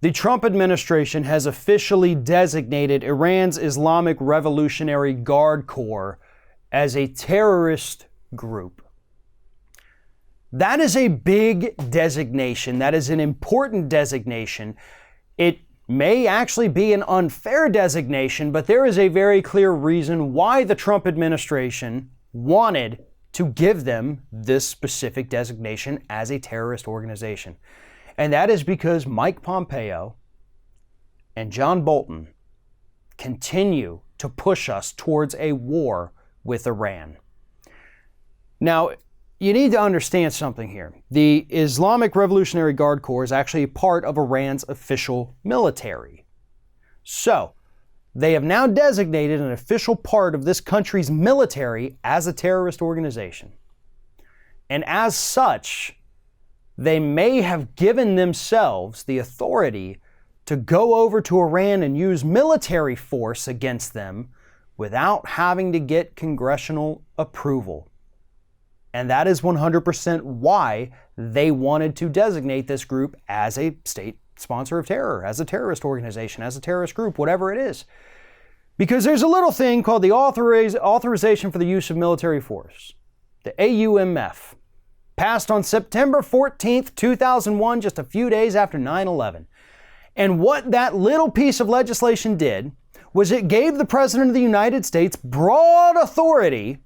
The Trump administration has officially designated Iran's Islamic Revolutionary Guard Corps as a terrorist group. That is a big designation. That is an important designation. It may actually be an unfair designation, but there is a very clear reason why the Trump administration wanted to give them this specific designation as a terrorist organization. And that is because Mike Pompeo and John Bolton continue to push us towards a war with Iran. Now, you need to understand something here. The Islamic Revolutionary Guard Corps is actually part of Iran's official military. So, they have now designated an official part of this country's military as a terrorist organization. And as such, they may have given themselves the authority to go over to Iran and use military force against them without having to get congressional approval. And that is 100% why they wanted to designate this group as a state sponsor of terror, as a terrorist organization, as a terrorist group, whatever it is. Because there's a little thing called the Authorization for the Use of Military Force, the AUMF, passed on September 14th, 2001, just a few days after 9/11. And what that little piece of legislation did was it gave the President of the United States broad authority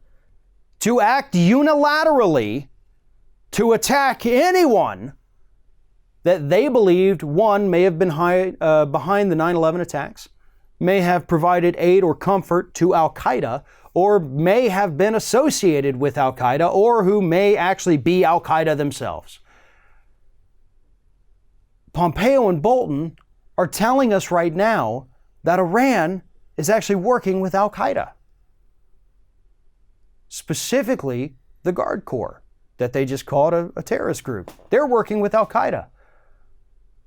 to act unilaterally to attack anyone that they believed, one, may have been behind the 9/11 attacks, may have provided aid or comfort to Al-Qaeda, or may have been associated with Al-Qaeda, or who may actually be Al-Qaeda themselves. Pompeo and Bolton are telling us right now that Iran is actually working with Al-Qaeda. Specifically, the Guard Corps that they just called a terrorist group. They're working with Al-Qaeda.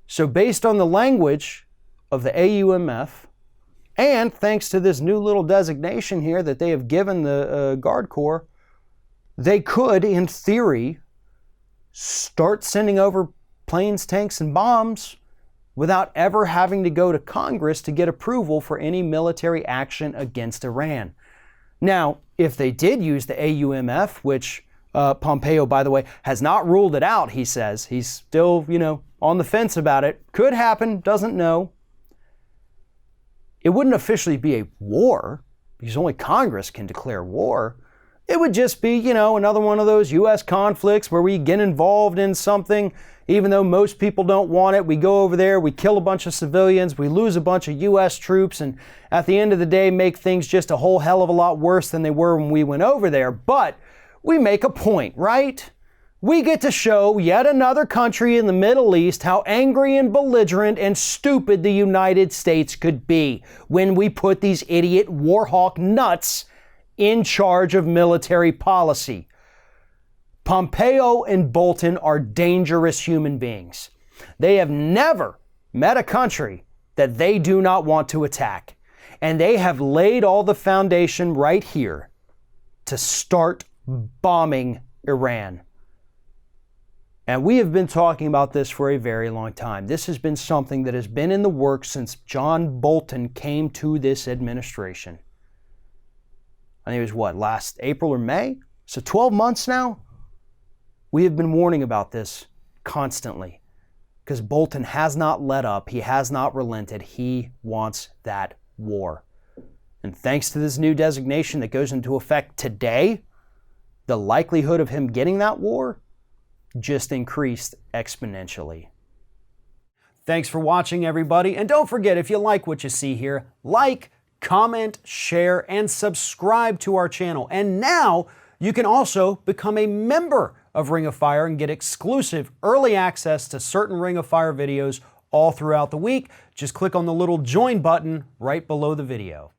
So based on the language of the AUMF, and thanks to this new little designation here that they have given the Guard Corps, they could, in theory, start sending over planes, tanks, and bombs without ever having to go to Congress to get approval for any military action against Iran. Now, if they did use the AUMF, which Pompeo, by the way, has not ruled it out, he says. He's still, on the fence about it. Could happen, doesn't know. It wouldn't officially be a war, because only Congress can declare war. It would just be, another one of those U.S. conflicts where we get involved in something, even though most people don't want it. We go over there, we kill a bunch of civilians, we lose a bunch of U.S. troops, and at the end of the day, make things just a whole hell of a lot worse than they were when we went over there. But we make a point, right? We get to show yet another country in the Middle East how angry and belligerent and stupid the United States could be when we put these idiot warhawk nuts in charge of military policy. Pompeo and Bolton are dangerous human beings. They have never met a country that they do not want to attack. And they have laid all the foundation right here to start bombing Iran. And we have been talking about this for a very long time. This has been something that has been in the works since John Bolton came to this administration. I think it was last April or May? So 12 months now? We have been warning about this constantly because Bolton has not let up. He has not relented. He wants that war. And thanks to this new designation that goes into effect today, the likelihood of him getting that war just increased exponentially. Thanks for watching, everybody. And don't forget, if you like what you see here, like, comment, share, and subscribe to our channel. And now you can also become a member of Ring of Fire and get exclusive early access to certain Ring of Fire videos all throughout the week. Just click on the little join button right below the video.